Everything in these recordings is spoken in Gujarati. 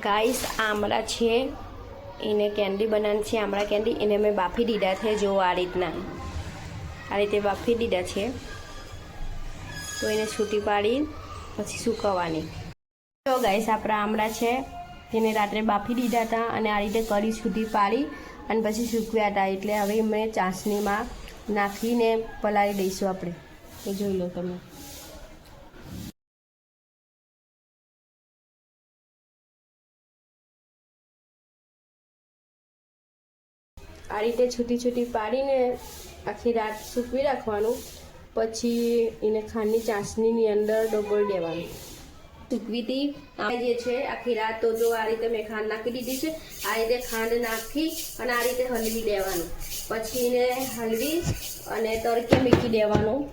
ગાઈસ આમળા છે એને કેન્ડી બનાવવાની છે, આમળા કેન્ડી એને મેં બાફી દીધા છે। જો આ રીતે બાફી દીધા છે, તો એને છૂટી પાડી પછી સૂકવવાની। તો ગાઈસ આપણા આમળા છે એને રાત્રે બાફી દીધા હતા અને આ રીતે કરી છૂટી પાડી અને પછી સૂકવ્યા હતા। એટલે હવે મેં ચાસણીમાં નાખીને પલાળી દઈશું આપણે, તો જોઈ લો તમે। આ રીતે છૂટી પાડીને આખી રાત સૂકવી રાખવાનું, પછી એને ખાંડની ચાસણીની અંદર ડબોળી દેવાનું। સૂકવીથી આ જે છે આખી રાત, તો જો આ રીતે મેં ખાંડ નાખી દીધી છે। આ રીતે ખાંડ નાખી અને આ રીતે હલવી દેવાનું, પછી એને હલવી અને તડકે મૂકી દેવાનું,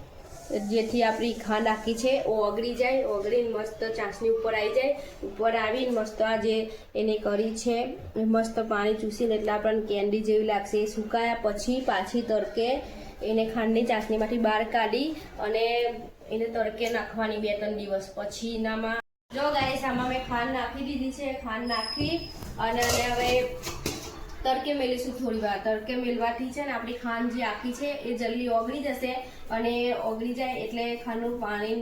જેથી આપણી ખાંડ આખી છે ઓગળી જાય। ઓગળીને મસ્ત ચાસણી ઉપર આવી જાય, ઉપર આવીને મસ્ત આ જે એની કરી છે મસ્ત પાણી ચૂસીને એટલે આપણને કેન્ડી જેવી લાગશે। એ સુકાયા પછી પાછી તડકે એને ખાંડની ચાસણીમાંથી બહાર કાઢી અને એને તડકે નાખવાની 2-3 દિવસ પછી। એનામાં જો ગાઈસ આમાં મેં ખાંડ નાખી દીધી છે, ખાંડ નાખી અને હવે તડકે મેલીશું થોડી વાર। તડકે મેલવાથી છે ને આપણી ખાંડ જે આખી છે એ જલ્દી ઓગળી જશે, અને ઓગળી જાય એટલે ખાંડનું પાણી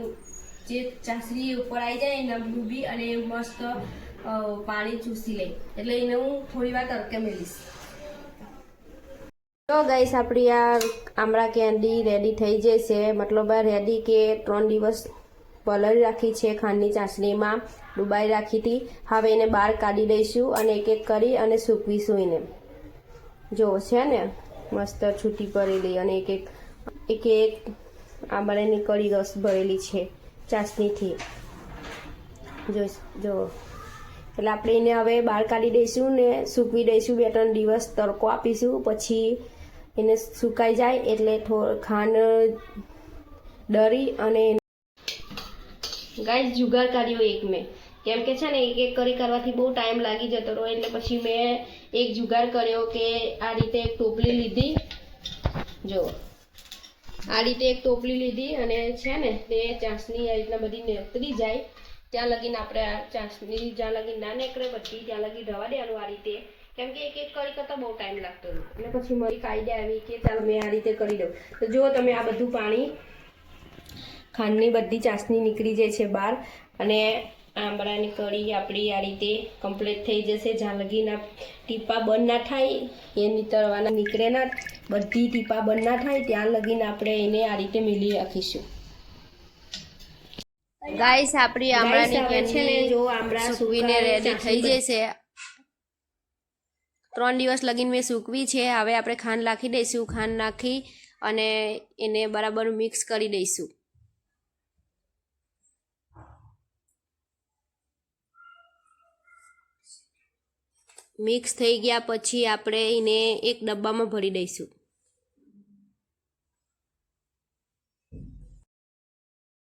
જે ચાસણી ઉપર આવી જાય એના ડૂબી અને મસ્ત પાણી ચૂસી લે, એટલે એને હું થોડી વાર તડકે મેલીશ। તો ગાઈસ આપણી આ આમળા કેન્ડી રેડી થઈ જશે, મતલબ રેડી કે 3 દિવસ પલાળી રાખી છે ખાંડની ચાસણીમાં ડુબાઈ રાખી હતી। હવે એને બહાર કાઢી દઈશું અને એક એક કરી અને સૂકવીશું એને। જો છે ને મસ્ત છૂટી પડેલી અને એક આંબળાની કળી રસ ભરેલી છે ચાસણીથી, જો એટલે આપણે એને હવે બહાર કાઢી દઈશું ને સૂકવી દઈશું 2-3 દિવસ તડકો આપીશું, પછી એને સુકાઈ જાય એટલે ખાંડ ડરી અને ગાઈસ જુગાર કાઢ્યો એક મેં, કેમ કે છે ને એક કરી કરવાથી બહુ ટાઈમ લાગી જતો હતો, એટલે પછી મેં એક જુગાર કર્યો કે આ રીતે એક ટોપલી લીધી। જો આ રીતે એક ટોપલી લીધી અને છે ને તે ચાસણી આ રીતના બધી નીકળી જાય ત્યાં લગીને આપણે આ ચાસણી જ્યાં લગી ના નીકળે બધી ત્યાં લગી રવા દેવાનું આ રીતે, કેમ કે એક કરી કરતાં બહુ ટાઈમ લાગતો હતો। એટલે પછી મારી કાયદા આવી કે ચાલો મેં આ રીતે કરી દઉં। તો જો તમે આ બધું પાણી ખાંડની બધી ચાસણી નીકળી જાય છે બહાર, અને આંબળાની કળી આપણી આ રીતે કમ્પ્લીટ થઈ જશે। જ્યાં લગીના ટીપા બંધ ના થાય એ નીતરવાના નીકળે ના, બધી ટીપા બંધ ના થાય ત્યાં લગીને આપણે એને આ રીતે મેલી રાખીશું। ગાઈસ આપણી આંબળાની કેન્ડી જો આંબળા સૂકવીને રેડી થઈ જશે। 3 દિવસ લગીને મેં સૂકવી છે। હવે આપણે ખાંડ નાખી દઈશું, ખાંડ નાખી અને એને બરાબર મિક્સ કરી દઈશું। મિક્સ થઈ ગયા પછી આપણે એને એક ડબ્બામાં ભરી દઈશું।